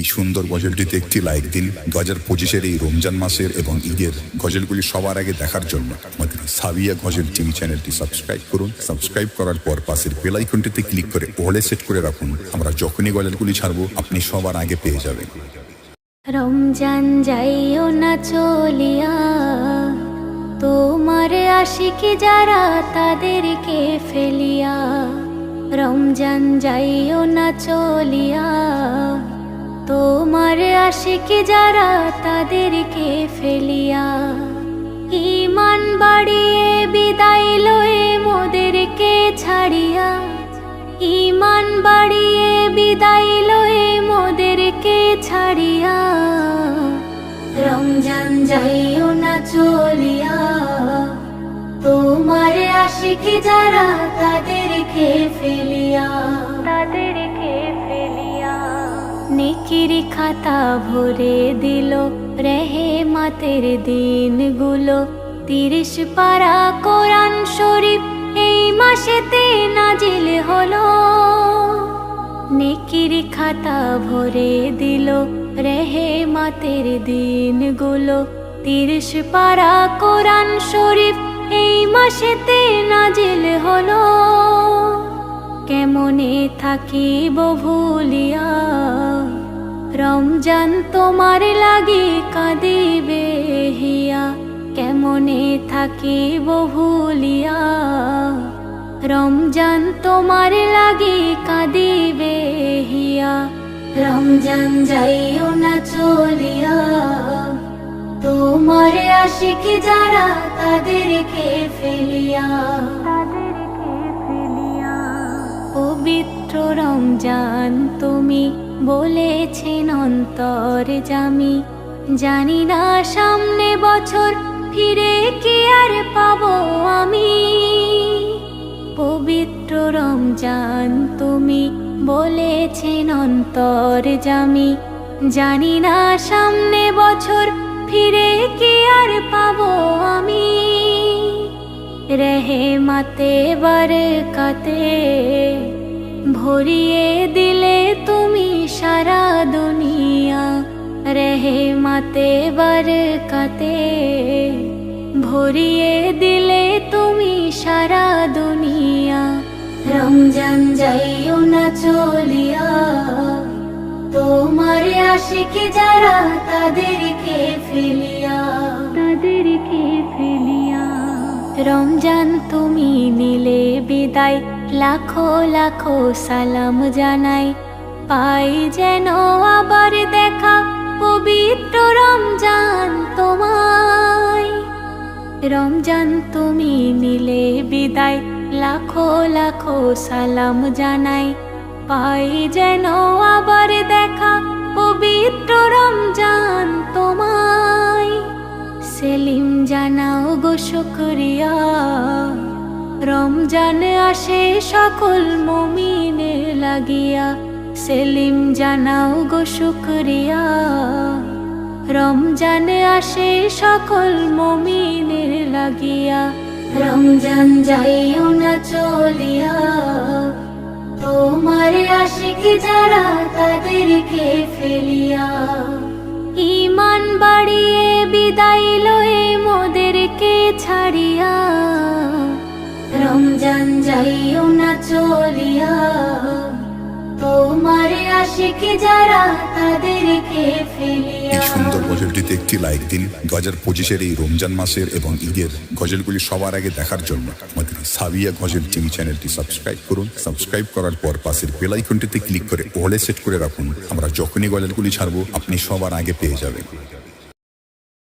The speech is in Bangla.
এই সুন্দর গজলটিতে একটি লাইক দিন। 2025-এর এই রমজান মাসের এবং ঈদের গজলগুলি সবার আগে দেখার জন্য আমাদের সাবিয়া গজল টিভি চ্যানেলটি সাবস্ক্রাইব করুন। সাবস্ক্রাইব করার পর পাশের বেল আইকনটিতে ক্লিক করে অলে সেট করে রাখুন। আমরা যখনই গজলগুলি ছাড়বো আপনি সবার আগে পেয়ে যাবেন। রমজান যাইও না চলিয়া, তোমার আশিকি যারা তাদেরকে ফেলিয়া। রমজান যাইও না চলিয়া, তোমার আশিকি যারা তাদেরকে ফেলিয়া। ঈমান বাড়িয়ে বিদায় লয়ে মোদেরকে ছাড়িয়া, ঈমান বাড়িয়ে বিদায় লয়ে মোদেরকে ছাড়িয়া। রমজান যাইও না চলিয়া, তোমার আশিকি যারা তাদেরকে ফেলিয়া, তাদেরকে ফেলিয়া। নেকির খাতা ভরে দিল রেহেমাতের দিনগুলো, 30 পারা কোরআন শরীফ এই মাসেতে নাজিল হলো। নেকির খাতা ভরে দিল রেহেমাতের দিনগুলো, 30 পারা কোরআন শরীফ এই মাসেতে নাজিল হলো। কেমনে থাকিব ভুলিয়া, রমজান তোমার লাগি কাঁদিবে হিয়া। কেমনে থাকিব ভুলিয়া, রমজান তোমার লাগি কাঁদিবে হিয়া। রমজান যাইও না চলিয়া, তোমার আশিকি যারা তাদেরকে ফেলিয়া, তাদেরকে ফেলিয়া। পবিত্র রমজান তুমি বলেছেন অন্তর জামি, জানি না সামনে বছর ফিরে কি আর পাবো আমি। পবিত্র রমজান তুমি বলেছেন অন্তর জামি, জানি না সামনে বছর ফিরে কি আর পাবো আমি। রেহেমাতে বারকাতে ভরিয়ে দিলে তুমি সারা দুনিয়া। রেহেমাতে বারকাতে ভরিয়ে দিলে তুমি সারা দুনিয়া। রমজান যাইও না চলিয়া, তোমার আশিকি যারা তাদেরকে ফেলিয়া, তাদেরকে ফেলিয়া। রমজান তুমি নিলে বিদায়, লাখো লাখো সালাম জানাই, পাই যেন আবার দেখা পবিত্র রমজান তোমায়। রমজান তুমি নিলে বিদায়, লাখো লাখো সালাম জানাই, পাই যেন আবার দেখা পবিত্র রমজান তোমায়। সেলিম জানাও গো শুকরিয়া, রমজান আসে সকল মুমিনের লাগিয়া। সেলিম জানাও গো শুকরিয়া, রমজান আসে সকল মুমিনের লাগিয়া। রমজান যাইও না চলিয়া, তোমার আশিকি যারা তাদেরকে ফেলিয়া। ঈমান বাড়িয়ে বিদায় লয়ে মোদেরকে ছাড়িয়া। রমজান যাইও না চলিয়া, তোমার আশিকি যারা তাদেরকে ফেলিয়া। এই সুন্দর গজলটিতে একটি লাইক দিন। 2025-এর এই রমজান মাসের এবং ঈদের গজলগুলি সবার আগে দেখার জন্য আমাদের সাবিয়া গজল টিভি চ্যানেলটি সাবস্ক্রাইব করুন। সাবস্ক্রাইব করার পর পাশের বেল আইকনটিতে ক্লিক করে অলে সেট করে রাখুন। আমরা যখনই গজলগুলি ছাড়বো আপনি সবার আগে পেয়ে যাবেন।